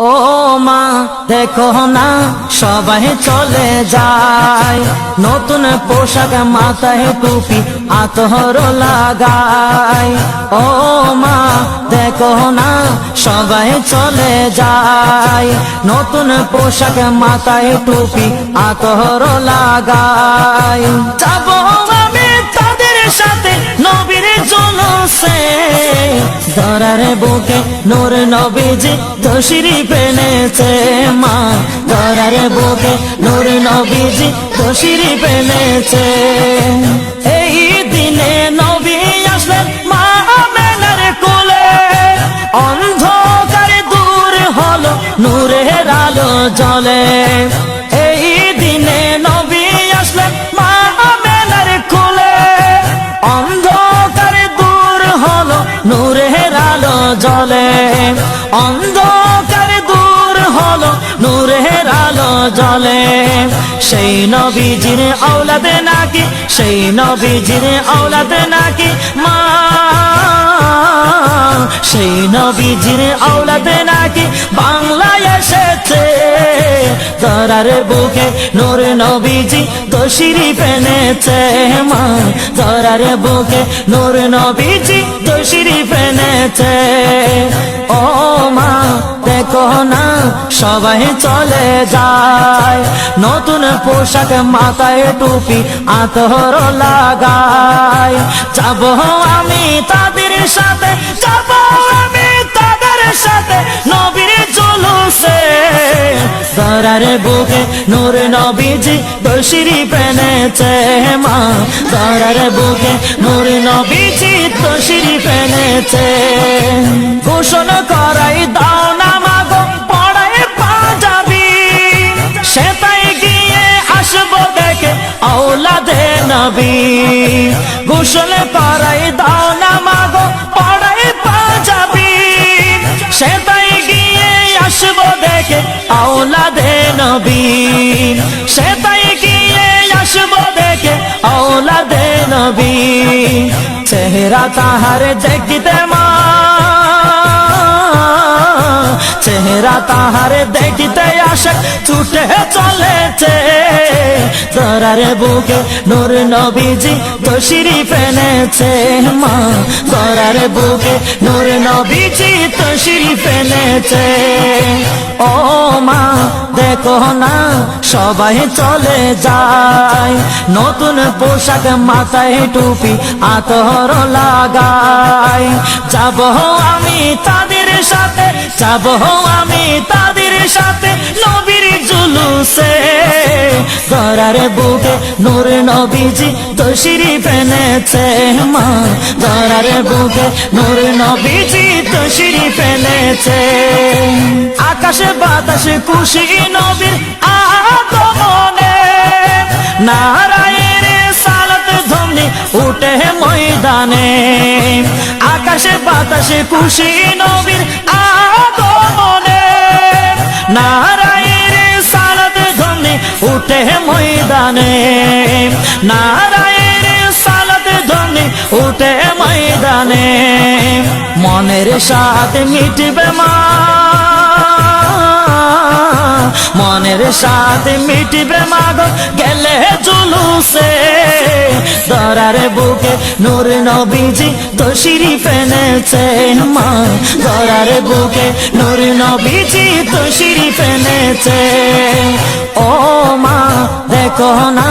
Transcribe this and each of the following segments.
ও মা দেখো না সবাই চলে যায়, নতুন পোশাক মাথায় টুপি আতর লাগায়। ও মা দেখো না সবাই চলে যায়, নতুন পোশাক মাথায় টুপি আতর লাগায়। যাবো আমি তাদের সাথে নবীর জুলুসে, ধরার বুকে নূর নবীজি তশরিফ এনেছে। মা ধরার বুকে নূর নবীজি তশরিফ এনেছে। এই দিনে নবী আসলেন মা আমেনার কোলে, অন্ধকার দূর হলো নূরের আলো জ্বলে। এই দিনে নবী আসলেন মা আমেনার কোলে, অন্ধকার দূর হলো নূরের আলো জ্বলে। অন্ধকার দূর হলো নূরের আলো জ্বলে। সেই নবীজির আওলাদে নাকি, সেই নবীজির আওলাদে নাকি মা, সেই নবীজির আওলাদে নাকি বাংলায় এসেছে। ধরার বুকে নূর নবীজি তশরিফ এনেছে। মা ধরার বুকে নূর নবীজি তশরিফ এনেছে। ও মা দেখো না সবাই চলে যায়, নতুন পোশাক মাথায় টুপি আতর লাগায়। যাবো আমি তাদের সাথে, যাবো আমি তাদের সাথে নবীর জুলুসে। ধরার বুকে নূর নবীজি তশরিফ এনেছে। মা ধরার বুকে নূর নবীজি তশরিফ এনেছে। গোসল করাই দাও না মাগো পড়ায় পাঞ্জাবি, সেটাই গিয়ে আসবো দেখে আওলাদে নবী। গোসল করাই দাও না মাগো পড়ায় পাঞ্জাবি, সেটাই গিয়ে আসবো দেখে আওলাদে নবী। সেটাই গিয়ে আসবো দেখে আওলাদে নবী। চেহারা তাহার দেখিতে মা, চেহারা তাহার দেখিতে আসে ছুটে চলেছে। ধরার বুকে নূর নবীজি তশরিফ এনেছে। মা ধরার বুকে নূর নবীজি তশরিফ এনেছে। ও মা দেখো না সবাই চলে যায়, নতুন পোশাক মাথায় টুপি আতর লাগায়। যাবো আমি তাদের সাথে, যাবো আমি তাদের সাথে নবীর জুলুসে। ধরার বুকে নূর নবীজি তশরিফ এনেছে। মা ধরার বুকে নূর নবীজি তশরিফ এনেছে। আকাশে বাতাসে খুশি নবীর আগমনে, নারায়ের সালাত ধ্বনি উঠে ময়দানে। আকাশে বাতাসে খুশি নবীর আগমনে, নারায়ের সালাত ধ্বনি উঠে ময়দানে। নারায়ের সালাত ধ্বনি উঠে ময়দানে। মনের সাথে মিটবে মা, মনের সাথে মিটবে মাগো গেলে জুলুসে। ধরার বুকে নূর নবীজি তশরিফ এনেছে। মা ধরার বুকে নূর নবীজি তশরিফ এনেছে। ও মা দেখো না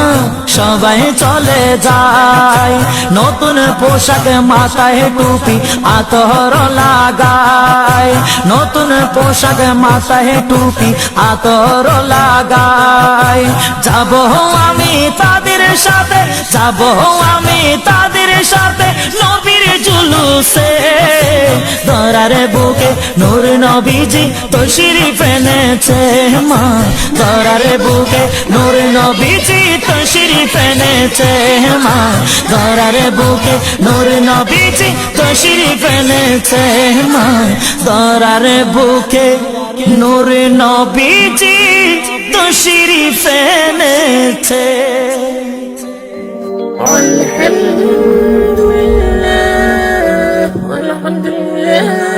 সবাই চলে যায়, নতুন পোশাক মাথায় টুপি আতর লাগায়। নতুন পোশাক মাথায় টুপি আতর লাগায়। যাবো আমি তাদের সাথে, যাবো আমি তাদের সাথে নবীর জুলুসে। ধরার বুকে নূর নবীজি তশরিফ এনেছে। মা ধরার বুকে নূর নবীজি তশরিফ এনেছে। মা ধরার বুকে নূর নবীজি তশরিফ এনেছে। মা ধরার বুকে নূর নবীজি তশরিফ এনেছে। আলহামদুলিল্লাহ আলহামদুলিল্লাহ।